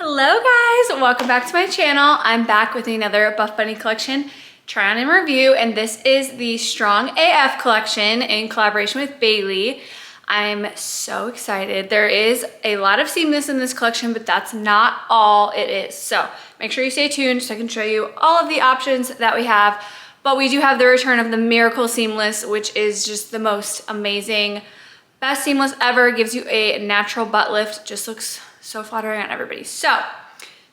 Hello guys, welcome back to my channel. I'm back with another BuffBunny collection try on and review, and this is the Strong AF collection in collaboration with Bailey. I'm so excited. There is a lot of seamless in this collection, but that's not all it is. So make sure you stay tuned so I can show you all of the options that we have. But we do have the return of the Miracle Seamless, which is just the most amazing, best seamless ever. Gives you a natural butt lift, just looks so flattering on everybody. So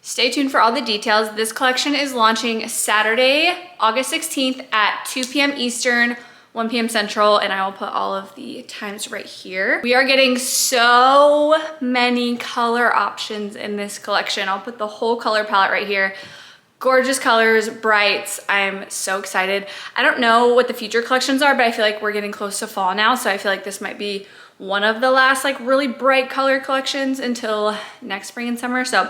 stay tuned for all the details. This collection is launching Saturday, August 16th at 2 p.m. Eastern, 1 p.m. Central, and I will put all of the times right here. We are getting so many color options in this collection. I'll put the whole color palette right here. Gorgeous colors, brights. I'm so excited. I don't know what the future collections are, but I feel like we're getting close to fall now, so I feel like this might be one of the last like really bright color collections until next spring and summer. So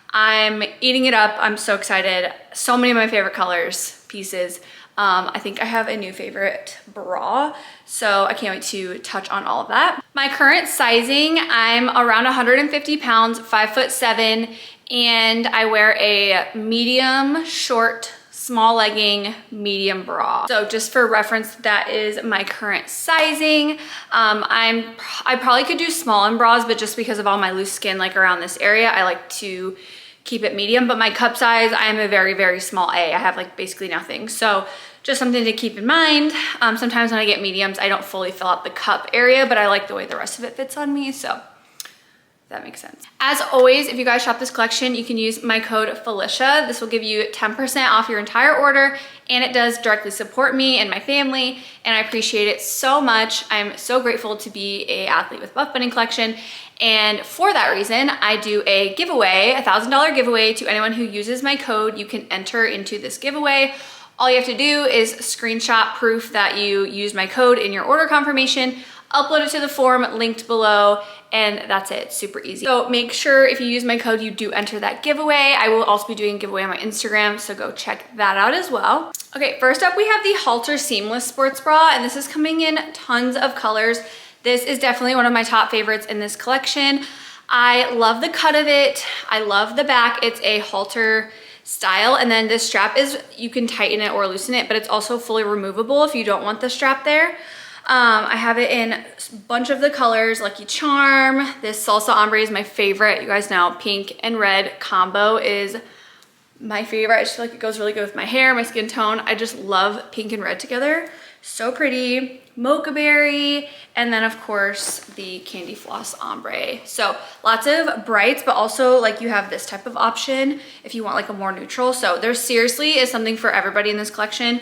I'm eating it up. I'm so excited. So many of my favorite colors, pieces. I think I have a new favorite bra, so I can't wait to touch on all of that. My current sizing, I'm around 150 pounds, 5'7", and I wear a medium, short, small legging, medium bra. So just for reference, that is my current sizing. I probably could do small in bras, but just because of all my loose skin like around this area, I like to keep it medium. But my cup size, I am a very, very small A. I have like basically nothing. So just something to keep in mind. Sometimes when I get mediums, I don't fully fill out the cup area, but I like the way the rest of it fits on me. So that makes sense. As always, if you guys shop this collection, you can use my code Felicia. This will give you 10% off your entire order, and it does directly support me and my family, and I appreciate it so much. I'm so grateful to be an athlete with BuffBunny collection, and for that reason, I do a giveaway, a $1,000 giveaway to anyone who uses my code. You can enter into this giveaway. All you have to do is screenshot proof that you used my code in your order confirmation, upload it to the form linked below, and that's it. Super easy. So make sure if you use my code, you do enter that giveaway. I will also be doing a giveaway on my Instagram, so go check that out as well. Okay, first up we have the Halter Seamless Sports Bra, and this is coming in tons of colors. This is definitely one of my top favorites in this collection. I love the cut of it. I love the back. It's a halter style, and then this strap is, you can tighten it or loosen it, but it's also fully removable if you don't want the strap there. I have it in a bunch of the colors, Lucky Charm. This Salsa Ombre is my favorite. You guys know pink and red combo is my favorite. I just feel like it goes really good with my hair, my skin tone. I just love pink and red together. So pretty. Mocha Berry, and then of course the Candy Floss Ombre. So lots of brights, but also like you have this type of option if you want like a more neutral. So there seriously is something for everybody in this collection.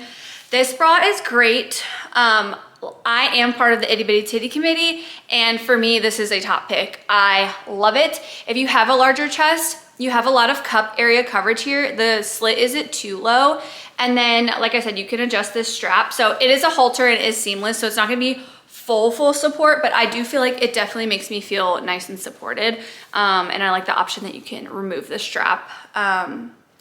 This bra is great. I am part of the Itty Bitty Titty Committee, and for me, this is a top pick. I love it. If you have a larger chest, you have a lot of cup area coverage here. The slit isn't too low. And then, like I said, you can adjust this strap. So it is a halter and it is seamless, so it's not gonna be full support, but I do feel like it definitely makes me feel nice and supported. And I like the option that you can remove the strap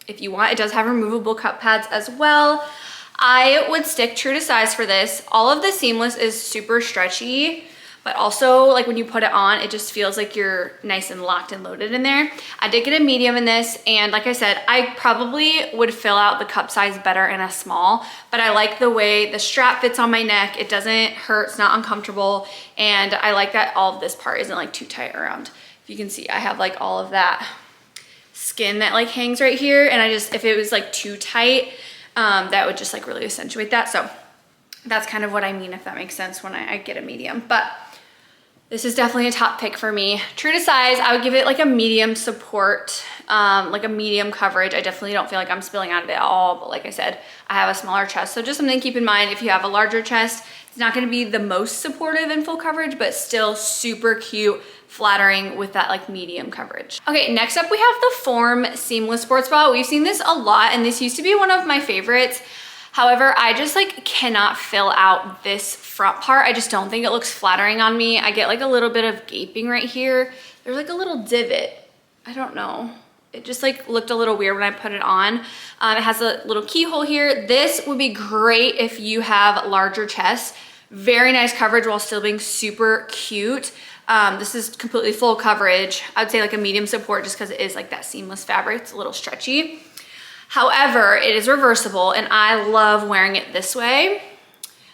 if you want. It does have removable cup pads as well. I would stick true to size for this. All of the seamless is super stretchy, but also like when you put it on, it just feels like you're nice and locked and loaded in there. I did get a medium in this, and like I said, I probably would fill out the cup size better in a small, but I like the way the strap fits on my neck. It doesn't hurt, it's not uncomfortable, and I like that all of this part isn't like too tight around. If you can see, I have like all of that skin that like hangs right here, and I just, if it was like too tight, that would just like really accentuate that. So that's kind of what I mean, if that makes sense, when I get a medium. But this is definitely a top pick for me. True to size, I would give it like a medium support, like a medium coverage. I definitely don't feel like I'm spilling out of it at all, but like I said, I have a smaller chest. So just something to keep in mind. If you have a larger chest, it's not gonna be the most supportive in full coverage, but still super cute, flattering with that like medium coverage. Okay, next up we have the Form Seamless Sports Bra. We've seen this a lot, and this used to be one of my favorites. However, I just like cannot fill out this front part. I just don't think it looks flattering on me. I get like a little bit of gaping right here. There's like a little divot. I don't know. It just like looked a little weird when I put it on. It has a little keyhole here. This would be great if you have larger chests. Very nice coverage while still being super cute. This is completely full coverage. I'd say like a medium support just because it is like that seamless fabric. It's a little stretchy. However, it is reversible and I love wearing it this way.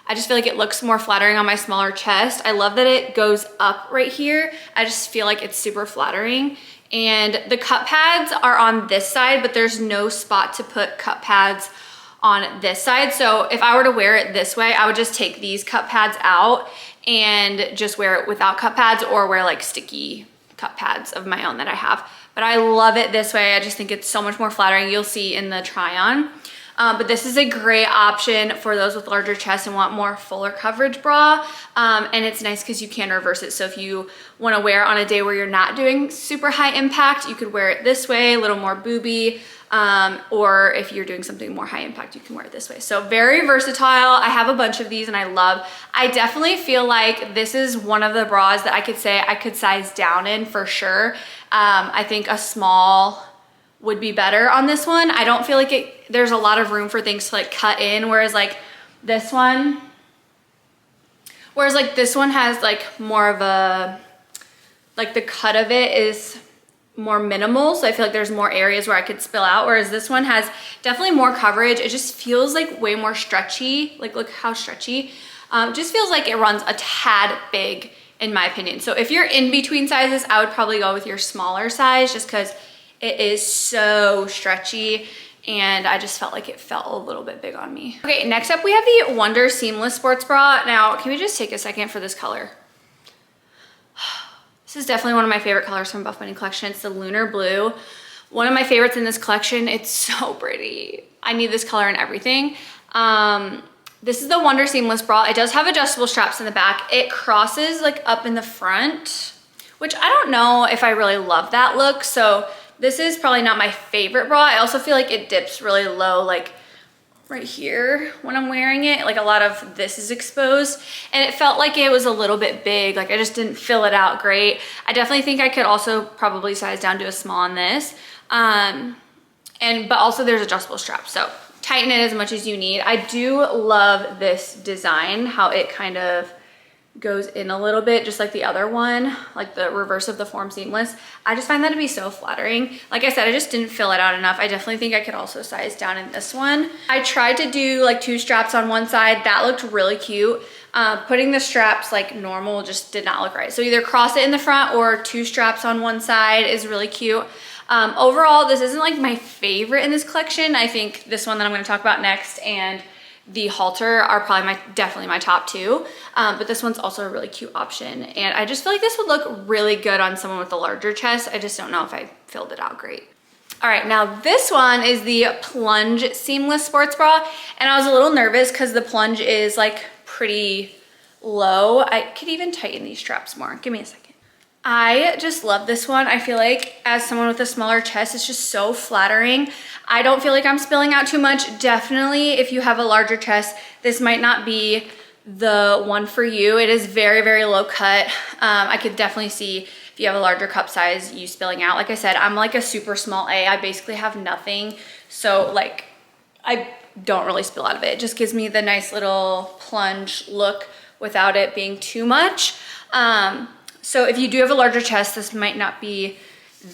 I just feel like it looks more flattering on my smaller chest. I love that it goes up right here. I just feel like it's super flattering. And the cup pads are on this side, but there's no spot to put cup pads on this side. So if I were to wear it this way, I would just take these cup pads out and just wear it without cup pads, or wear like sticky cup pads of my own that I have. But I love it this way. I just think it's so much more flattering. You'll see in the try on. But this is a great option for those with larger chests and want more fuller coverage bra. And it's nice because you can reverse it. So if you want to wear it on a day where you're not doing super high impact, you could wear it this way, a little more booby. Or if you're doing something more high impact, you can wear it this way. So very versatile. I have a bunch of these and I love. I definitely feel like this is one of the bras that I could say I could size down in for sure. I think a small would be better on this one. I don't feel like there's a lot of room for things to like cut in, whereas like this one has like more of a, like the cut of it is more minimal. So I feel like there's more areas where I could spill out, whereas this one has definitely more coverage. It just feels like way more stretchy. Like look how stretchy. Just feels like it runs a tad big in my opinion. So if you're in between sizes, I would probably go with your smaller size just because it is so stretchy and I just felt like it felt a little bit big on me. Okay, next up we have the Wonder Seamless Sports Bra. Now, can we just take a second for this color? This is definitely one of my favorite colors from BuffBunny collection. It's the Lunar Blue. One of my favorites in this collection. It's so pretty. I need this color in everything. This is the Wonder Seamless Bra. It does have adjustable straps in the back. It crosses like up in the front, which I don't know if I really love that look. So this is probably not my favorite bra. I also feel like it dips really low, like right here when I'm wearing it. Like a lot of this is exposed and it felt like it was a little bit big. Like I just didn't fill it out great. I definitely think I could also probably size down to a small on this. But also there's adjustable straps. So tighten it as much as you need. I do love this design, how it kind of goes in a little bit, just like the other one, like the reverse of the Form Seamless. I just find that to be so flattering. Like I said, I just didn't fill it out enough. I definitely think I could also size down in this one. I tried to do like 2 straps on one side. That looked really cute. Putting the straps like normal just did not look right. So either cross it in the front or 2 straps on one side is really cute. Overall, this isn't like my favorite in this collection. I think this one that I'm going to talk about next and the Halter are probably definitely my top 2. But this one's also a really cute option. And I just feel like this would look really good on someone with a larger chest. I just don't know if I filled it out great. All right, now this one is the Plunge Seamless Sports Bra. And I was a little nervous because the Plunge is like pretty low. I could even tighten these straps more. Give me a second. I just love this one. I feel like as someone with a smaller chest, it's just so flattering. I don't feel like I'm spilling out too much. Definitely, if you have a larger chest, this might not be the one for you. It is very, very low cut. I could definitely see if you have a larger cup size, you spilling out. Like I said, I'm like a super small A. I basically have nothing. So like, I don't really spill out of it. It just gives me the nice little plunge look without it being too much. So if you do have a larger chest, this might not be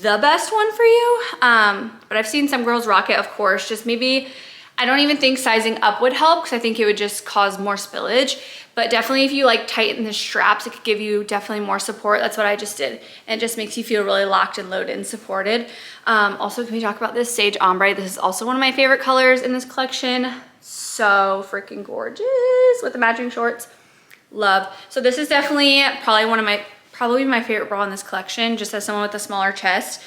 the best one for you. But I've seen some girls rock it, of course. Just maybe, I don't even think sizing up would help because I think it would just cause more spillage. But definitely if you like tighten the straps, it could give you definitely more support. That's what I just did. And it just makes you feel really locked and loaded and supported. Also, can we talk about this Sage Ombre? This is also one of my favorite colors in this collection. So freaking gorgeous with the matching shorts. Love. So this is definitely probably my favorite bra in this collection, just as someone with a smaller chest.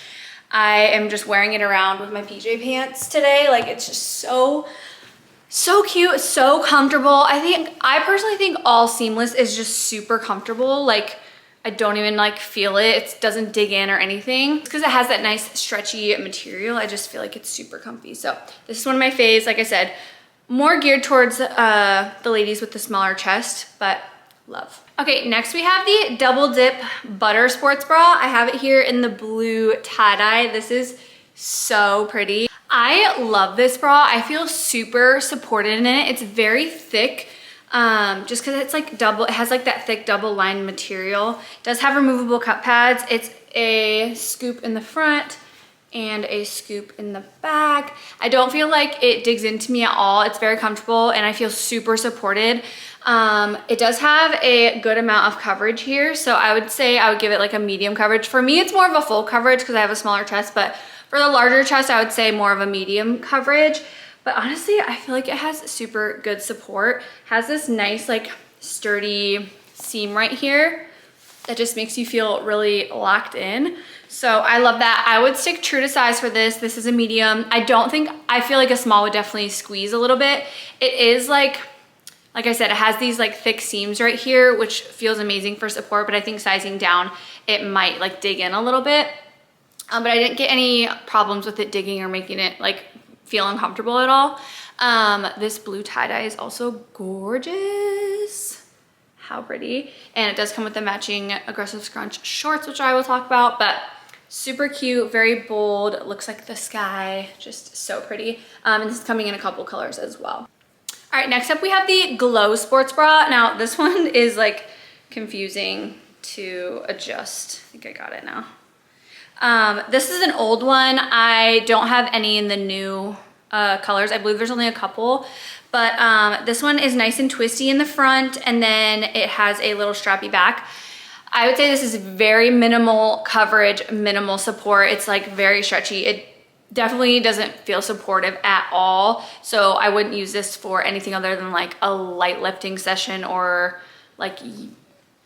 I am just wearing it around with my PJ pants today. Like it's just so cute, so comfortable. I personally think all seamless is just super comfortable. Like I don't even like feel it. It doesn't dig in or anything. It's because it has that nice stretchy material. I just feel like it's super comfy. So this is one of my faves. Like I said, more geared towards the ladies with the smaller chest, but love. Okay, next we have the Double Dip Butter Sports Bra. I have it here in the blue tie-dye. This is so pretty. I love this bra. I feel super supported in it. It's very thick. just because it's like double, it has like that thick double lined material. It does have removable cup pads. It's a scoop in the front and a scoop in the back. I don't feel like it digs into me at all. It's very comfortable and I feel super supported. It does have a good amount of coverage here. So I would say I would give it like a medium coverage. For me, it's more of a full coverage because I have a smaller chest, but for the larger chest, I would say more of a medium coverage. But honestly, I feel like it has super good support. It has this nice like sturdy seam right here that just makes you feel really locked in. So I love that. I would stick true to size for this. This is a medium. I feel like a small would definitely squeeze a little bit. It is like I said, it has these like thick seams right here, which feels amazing for support, but I think sizing down, it might like dig in a little bit. But I didn't get any problems with it digging or making it like feel uncomfortable at all. This blue tie-dye is also gorgeous. How pretty. And it does come with the matching aggressive scrunch shorts, which I will talk about, but super cute, very bold, looks like the sky, just so pretty. And this is coming in a couple colors as well. All right, next up we have the Glow sports bra. Now this one is like confusing to adjust. I think I got it now. This is an old one. I don't have any in the new colors. I believe there's only a couple, but this one is nice and twisty in the front, and then it has a little strappy back. I would say this is very minimal coverage, minimal support. It's like very stretchy. It definitely doesn't feel supportive at all. So I wouldn't use this for anything other than like a light lifting session or like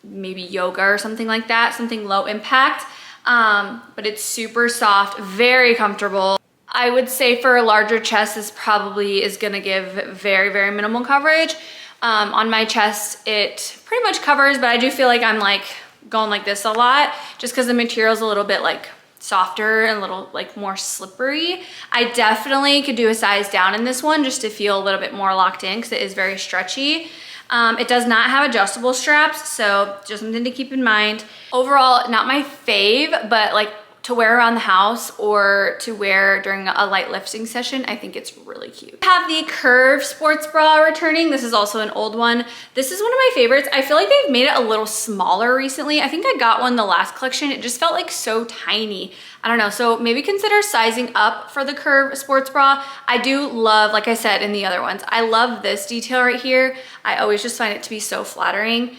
maybe yoga or something like that, something low impact. But it's super soft, very comfortable. I would say for a larger chest, this probably is gonna give very, very minimal coverage. On my chest, it pretty much covers, but I do feel like I'm like going like this a lot just because the material is a little bit like softer and a little like more slippery. I definitely could do a size down in this one just to feel a little bit more locked in because it is very stretchy. It does not have adjustable straps, so just something to keep in mind. Overall, not my fave, but like to wear around the house or to wear during a light lifting session, I think it's really cute. I have the Curve sports bra returning. This is also an old one. This is one of my favorites. I feel like they've made it a little smaller recently. I think I got one the last collection. It just felt like so tiny. I don't know, so maybe consider sizing up for the Curve sports bra. I do love, like I said in the other ones, I love this detail right here. I always just find it to be so flattering.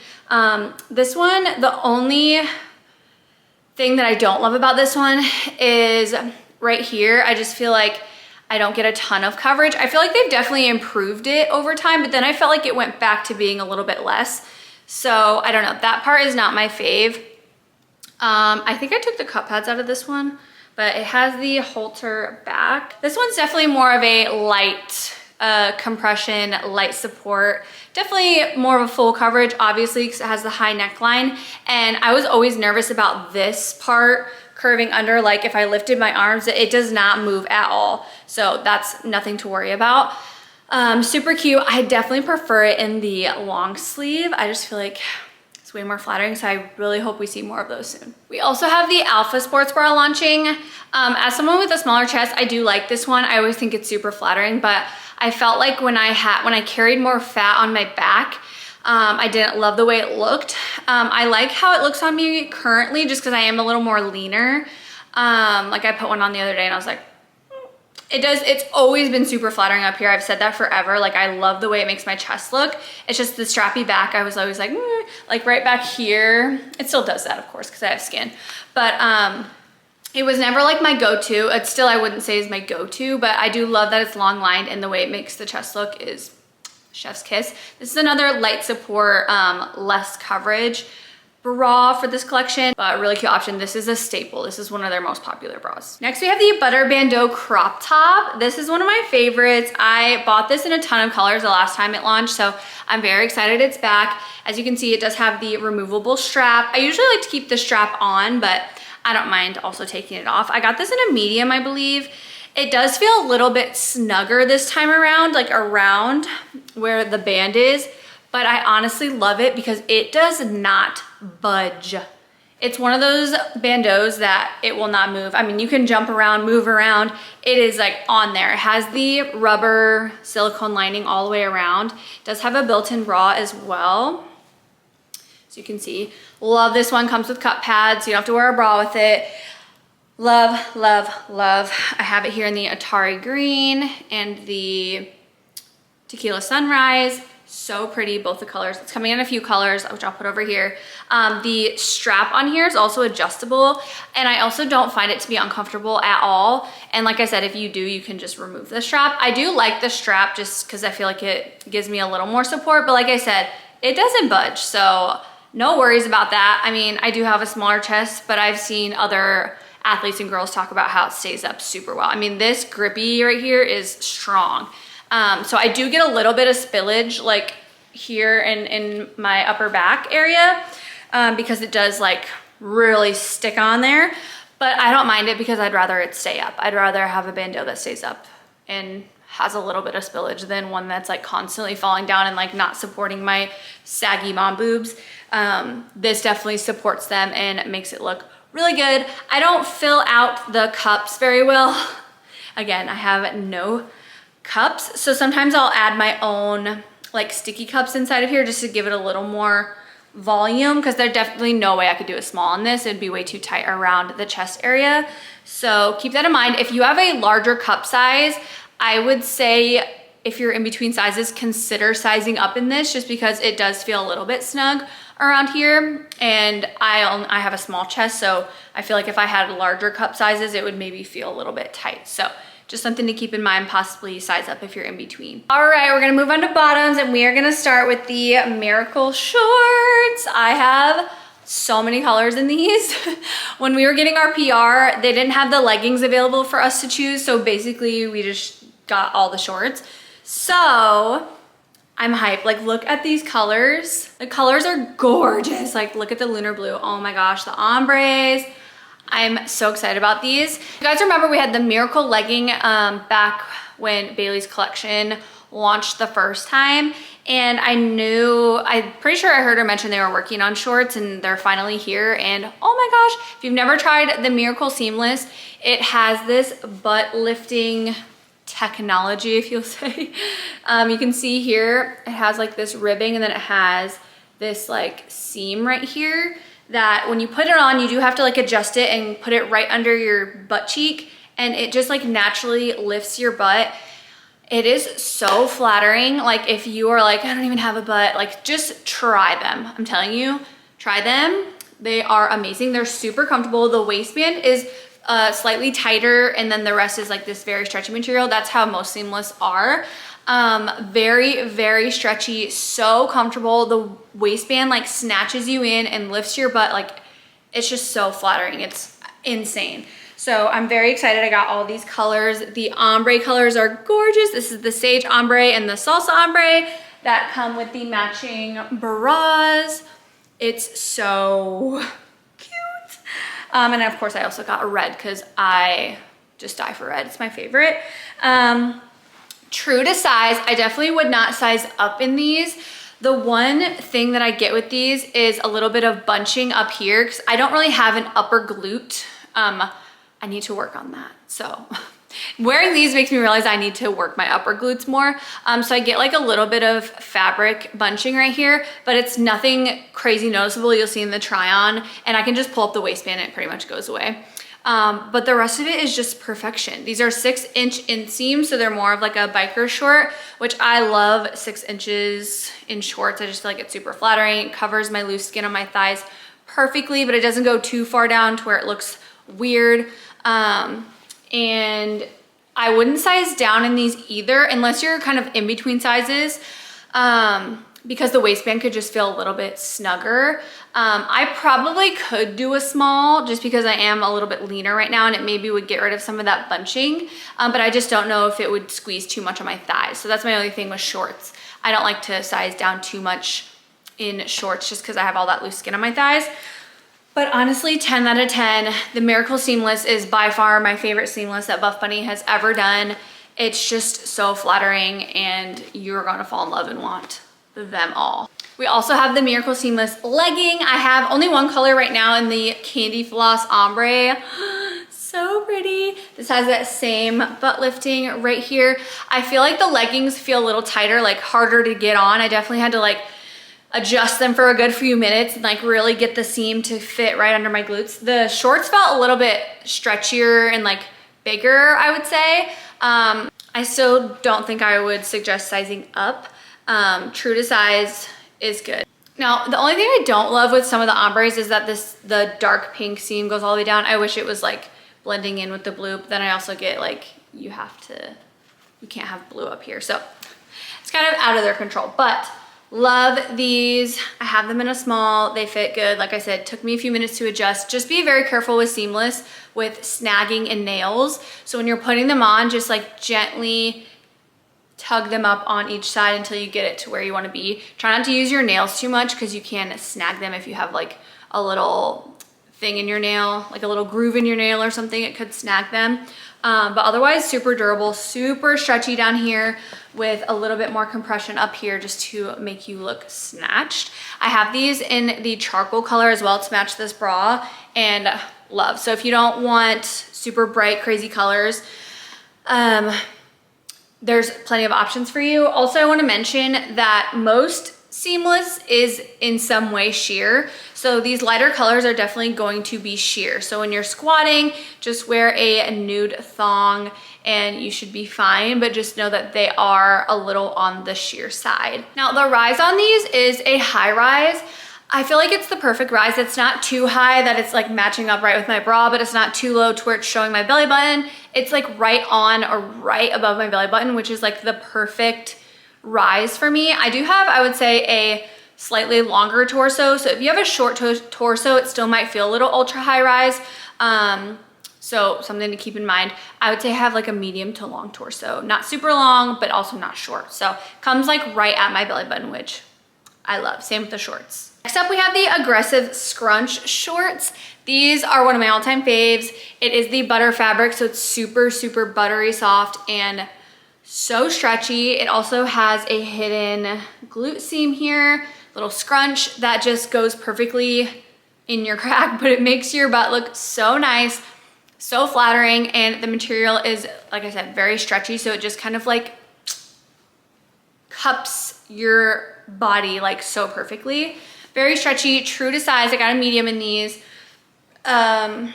This one, the only thing that I don't love about this one is right here. I just feel like I don't get a ton of coverage. I feel like they've definitely improved it over time, but then I felt like it went back to being a little bit less. So I don't know, that part is not my fave. I think I took the cup pads out of this one, but it has the halter back. This one's definitely more of a light compression, light support. Definitely more of a full coverage, obviously, because it has the high neckline. And I was always nervous about this part curving under, like if I lifted my arms, it does not move at all. So that's nothing to worry about. Super cute. I definitely prefer it in the long sleeve. I just feel like it's way more flattering, so I really hope we see more of those soon. We also have the Alpha sports bra launching. As someone with a smaller chest, I do like this one. I always think it's super flattering, but I felt like when I carried more fat on my back, I didn't love the way it looked. I like how it looks on me currently just because I am a little more leaner. Like I put one on the other day and I was like, it's always been super flattering up here. I've said that forever. Like I love the way it makes my chest look. It's just the strappy back. I was always like right back here. It still does that, of course, because I have skin. But it was never like my go-to. It's still, I wouldn't say is my go-to, but I do love that it's long lined and the way it makes the chest look is chef's kiss. This is another light support, less coverage bra for this collection, but a really cute option. This is a staple. This is one of their most popular bras. Next, we have the Butter Bandeau crop top. This is one of my favorites. I bought this in a ton of colors the last time it launched, so I'm very excited it's back. As you can see, it does have the removable strap. I usually like to keep the strap on, but I don't mind also taking it off. I got this in a medium, I believe. It does feel a little bit snugger this time around, like around where the band is, but I honestly love it because it does not budge. It's one of those bandeaus that it will not move. I mean, you can jump around, move around. It is like on there. It has the rubber silicone lining all the way around. It does have a built-in bra as well. So you can see, love this one. Comes with cup pads, so you don't have to wear a bra with it. Love, love, love. I have it here in the Atari green and the Tequila Sunrise. So pretty, both the colors. It's coming in a few colors, which I'll put over here. The strap on here is also adjustable, and I also don't find it to be uncomfortable at all. And like I said, if you do, you can just remove the strap. I do like the strap just because I feel like it gives me a little more support, but like I said, it doesn't budge, so no worries about that. I mean, I do have a smaller chest, but I've seen other athletes and girls talk about how it stays up super well. I mean, this grippy right here is strong. So I do get a little bit of spillage like here in my upper back area because it does like really stick on there, but I don't mind it because I'd rather it stay up. I'd rather have a bandeau that stays up and has a little bit of spillage than one that's like constantly falling down and like not supporting my saggy mom boobs. This definitely supports them and makes it look really good. I don't fill out the cups very well. Again, I have no cups, so sometimes I'll add my own like sticky cups inside of here just to give it a little more volume, because there's definitely no way I could do a small on this. It'd be way too tight around the chest area. So keep that in mind. If you have a larger cup size, I would say if you're in between sizes, consider sizing up in this, just because it does feel a little bit snug around here. And I have a small chest, so I feel like if I had larger cup sizes, it would maybe feel a little bit tight. So just something to keep in mind, possibly size up if you're in between. All right, we're gonna move on to bottoms, and we are gonna start with the Miracle shorts. I have so many colors in these. When we were getting our PR, they didn't have the leggings available for us to choose, so basically we just got all the shorts. So I'm hyped. Like, look at these colors. The colors are gorgeous. Like, look at the lunar blue. Oh my gosh, the ombres. I'm so excited about these. You guys remember we had the Miracle legging back when Bailey's collection launched the first time, and I'm pretty sure I heard her mention they were working on shorts and they're finally here. And oh my gosh, if you've never tried the Miracle seamless, it has this butt lifting technology, if you'll say. You can see here it has like this ribbing, and then it has this like seam right here that when you put it on, you do have to like adjust it and put it right under your butt cheek, and it just like naturally lifts your butt. It is so flattering. Like, if you are like, I don't even have a butt, like, just try them. I'm telling you, try them. They are amazing. They're super comfortable. The waistband is slightly tighter, and then the rest is like this very stretchy material. That's how most seamless are. Very, very stretchy, so comfortable. The waistband like snatches you in and lifts your butt. Like, it's just so flattering. It's insane. So I'm very excited. I got all these colors. The ombre colors are gorgeous. This is the sage ombre and the salsa ombre that come with the matching bras. It's so cute. And of course I also got a red because I just die for red. It's my favorite. True to size, I definitely would not size up in these. The one thing that I get with these is a little bit of bunching up here, because I don't really have an upper glute. I need to work on that. So wearing these makes me realize I need to work my upper glutes more. So I get like a little bit of fabric bunching right here, but it's nothing crazy noticeable. You'll see in the try on, and I can just pull up the waistband and it pretty much goes away. But the rest of it is just perfection. These are 6-inch inseam, so they're more of like a biker short, which I love 6 inches in shorts. I just feel like it's super flattering. It covers my loose skin on my thighs perfectly, but it doesn't go too far down to where it looks weird. And I wouldn't size down in these either, unless you're kind of in between sizes, because the waistband could just feel a little bit snugger. I probably could do a small just because I am a little bit leaner right now, and it maybe would get rid of some of that bunching, but I just don't know if it would squeeze too much on my thighs. So that's my only thing with shorts. I don't like to size down too much in shorts just because I have all that loose skin on my thighs. But honestly, 10 out of 10. The Miracle Seamless is by far my favorite seamless that BuffBunny has ever done. It's just so flattering, and you're gonna fall in love and want them all. We also have the Miracle Seamless legging. I have only one color right now in the Candy Floss Ombre. So pretty. This has that same butt lifting right here. I feel like the leggings feel a little tighter, like harder to get on. I definitely had to like adjust them for a good few minutes and like really get the seam to fit right under my glutes. The shorts felt a little bit stretchier and like bigger, I would say. I still don't think I would suggest sizing up. True to size is good. Now, the only thing I don't love with some of the ombres is that the dark pink seam goes all the way down. I wish it was like blending in with the blue, but then I also get like, you can't have blue up here. So it's kind of out of their control, but love these. I have them in a small, they fit good. Like I said, took me a few minutes to adjust. Just be very careful with seamless, with snagging and nails. So when you're putting them on, just like gently tug them up on each side until you get it to where you want to be. Try not to use your nails too much because you can snag them if you have like a little thing in your nail, like a little groove in your nail or something, it could snag them. But otherwise super durable, super stretchy down here with a little bit more compression up here just to make you look snatched. I have these in the charcoal color as well to match this bra, and love. So if you don't want super bright, crazy colors, there's plenty of options for you. Also, I want to mention that most seamless is in some way sheer. So these lighter colors are definitely going to be sheer. So when you're squatting, just wear a nude thong and you should be fine, but just know that they are a little on the sheer side. Now the rise on these is a high rise. I feel like it's the perfect rise. It's not too high that it's like matching up right with my bra, but it's not too low to where it's showing my belly button. It's like right on or right above my belly button, which is like the perfect rise for me. I do have, I would say, a slightly longer torso. So if you have a short torso, it still might feel a little ultra high rise. So something to keep in mind. I would say I have like a medium to long torso, not super long, but also not short. So comes like right at my belly button, which I love. Same with the shorts. Next up, we have the aggressive scrunch shorts. These are one of my all-time faves. It is the butter fabric, so it's super, super buttery soft and so stretchy. It also has a hidden glute seam here, little scrunch that just goes perfectly in your crack, but it makes your butt look so nice, so flattering, and the material is, like I said, very stretchy, so it just kind of like cups your body like so perfectly. Very stretchy, true to size. I got a medium in these. I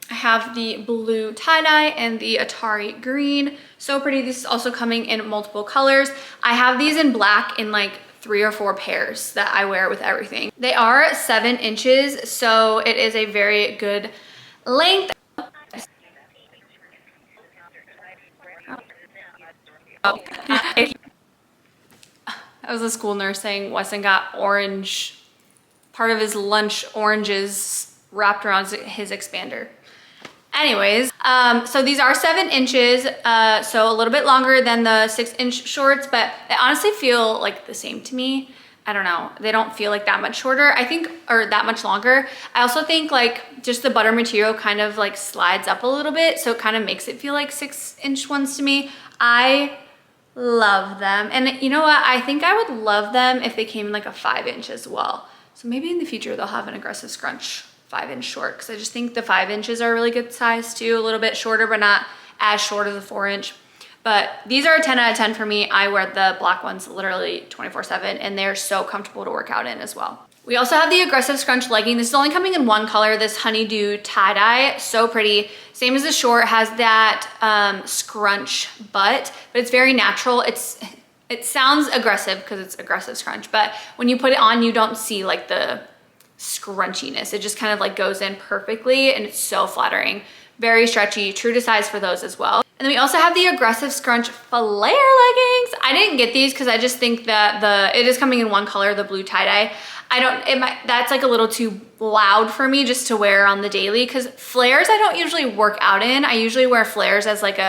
have the blue tie-dye and the Atari green. So pretty. This is also coming in multiple colors. I have these in black in like 3 or 4 pairs that I wear with everything. They are 7 inches, so it is a very good length. That was a school nurse saying Weston got part of his lunch oranges wrapped around his expander. Anyways, so these are 7 inches, so a little bit longer than the 6-inch shorts, but they honestly feel like the same to me. I don't know, they don't feel like that much shorter, I think, or that much longer. I also think like just the butter material kind of like slides up a little bit, so it kind of makes it feel like 6-inch ones to me. I love them, and you know what? I think I would love them if they came in like a 5-inch as well. So maybe in the future they'll have an aggressive scrunch 5-inch short, because I just think the 5 inches are a really good size too, a little bit shorter, but not as short as a 4-inch. But these are a 10 out of 10 for me. I wear the black ones literally 24/7, and they're so comfortable to work out in as well. We also have the aggressive scrunch legging. This is only coming in one color, this honeydew tie-dye, so pretty. Same as the short, has that scrunch butt, but it's very natural. It sounds aggressive because it's aggressive scrunch, but when you put it on, you don't see like the scrunchiness. It just kind of like goes in perfectly, and it's so flattering. Very stretchy, true to size for those as well. And then we also have the aggressive scrunch flare leggings. I didn't get these because I just think that it is coming in one color, the blue tie-dye. That's like a little too loud for me just to wear on the daily, because flares I don't usually work out in. I usually wear flares as like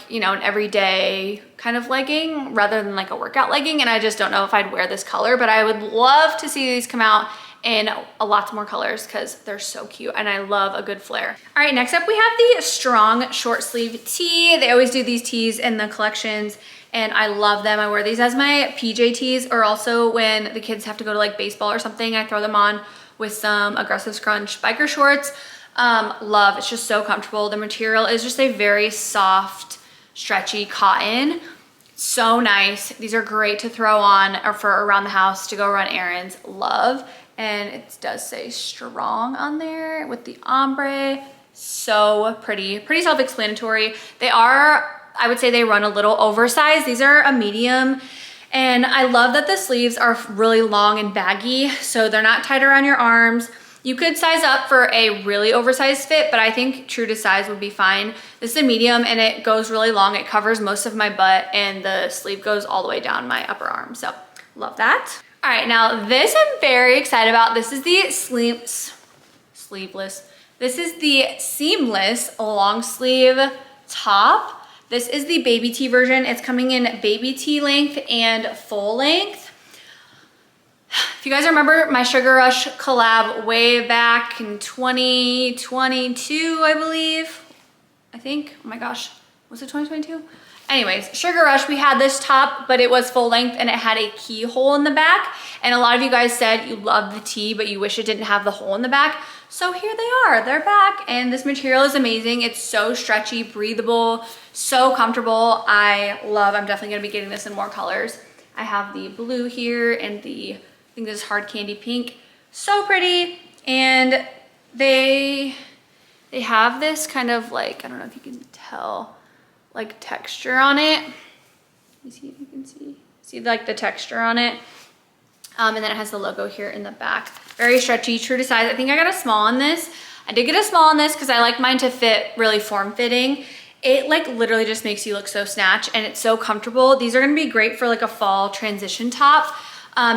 you know, an everyday kind of legging rather than like a workout legging, and I just don't know if I'd wear this color, but I would love to see these come out in a lot more colors because they're so cute, and I love a good flare. All right, next up we have the strong short sleeve tee. They always do these tees in the collections, and I love them. I wear these as my PJ tees, or also when the kids have to go to like baseball or something, I throw them on with some aggressive scrunch biker shorts. Love, it's just so comfortable. The material is just a very soft, stretchy cotton. So nice. These are great to throw on or for around the house to go run errands. Love. And it does say strong on there with the ombre. So pretty self-explanatory. They are, I would say they run a little oversized. These are a medium. And I love that the sleeves are really long and baggy, so they're not tight around your arms. You could size up for a really oversized fit, but I think true to size would be fine. This is a medium and it goes really long. It covers most of my butt and the sleeve goes all the way down my upper arm. So love that. All right, now this I'm very excited about. This is the sleeveless. This is the seamless long sleeve top. This is the baby tee version. It's coming in baby tee length and full length. If you guys remember my Sugar Rush collab way back in 2022, I believe. I think, oh my gosh, was it 2022? Anyways, Sugar Rush, we had this top, but it was full length and it had a keyhole in the back. And a lot of you guys said you love the tee, but you wish it didn't have the hole in the back. So here they are, they're back. And this material is amazing. It's so stretchy, breathable, so comfortable. I'm definitely gonna be getting this in more colors. I have the blue here and the, I think this is hard candy pink. So pretty. And they have this kind of like, I don't know if you can tell, like texture on it. Let me see if you can see like the texture on it. And then it has the logo here in the back. Very stretchy, true to size. I think I got a small on this. I did get a small on this because I like mine to fit really form-fitting. It like literally just makes you look so snatched and it's so comfortable. These are gonna be great for like a fall transition top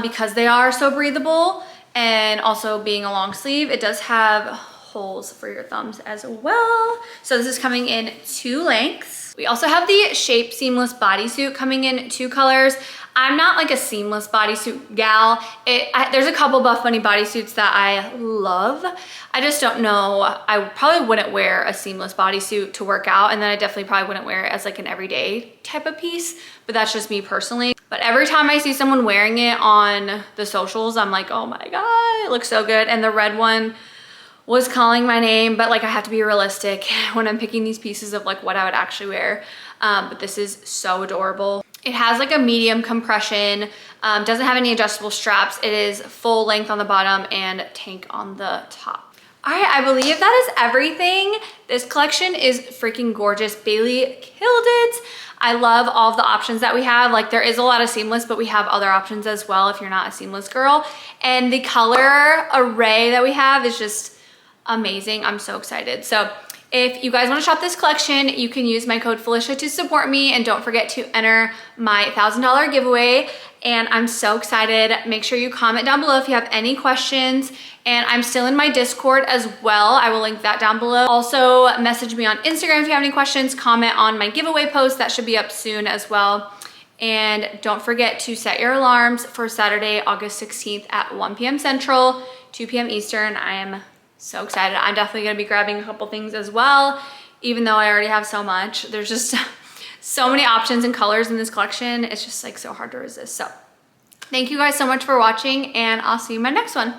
because they are so breathable, and also being a long sleeve, it does have holes for your thumbs as well. So this is coming in 2 lengths. We also have the Shape Seamless bodysuit coming in 2 colors. I'm not like a seamless bodysuit gal. There's a couple BuffBunny bodysuits that I love. I just don't know. I probably wouldn't wear a seamless bodysuit to work out, and then I definitely probably wouldn't wear it as like an everyday type of piece, but that's just me personally. But every time I see someone wearing it on the socials, I'm like, oh my God, it looks so good. And the red one was calling my name, but like I have to be realistic when I'm picking these pieces of like what I would actually wear. But this is so adorable. It has like a medium compression, doesn't have any adjustable straps. It is full length on the bottom and tank on the top. All right, I believe that is everything. This collection is freaking gorgeous. Bailey killed it. I love all of the options that we have. Like there is a lot of seamless, but we have other options as well if you're not a seamless girl. And the color array that we have is just amazing. I'm so excited. So if you guys want to shop this collection, you can use my code Felicia to support me, and don't forget to enter my $1,000 giveaway. And I'm so excited. Make sure you comment down below if you have any questions. And I'm still in my Discord as well. I will link that down below. Also, message me on Instagram if you have any questions. Comment on my giveaway post. That should be up soon as well. And don't forget to set your alarms for Saturday, August 16th at 1 p.m. Central, 2 p.m. Eastern. I am so excited. I'm definitely gonna be grabbing a couple things as well, even though I already have so much. There's just so many options and colors in this collection. It's just like so hard to resist. So thank you guys so much for watching, and I'll see you in my next one.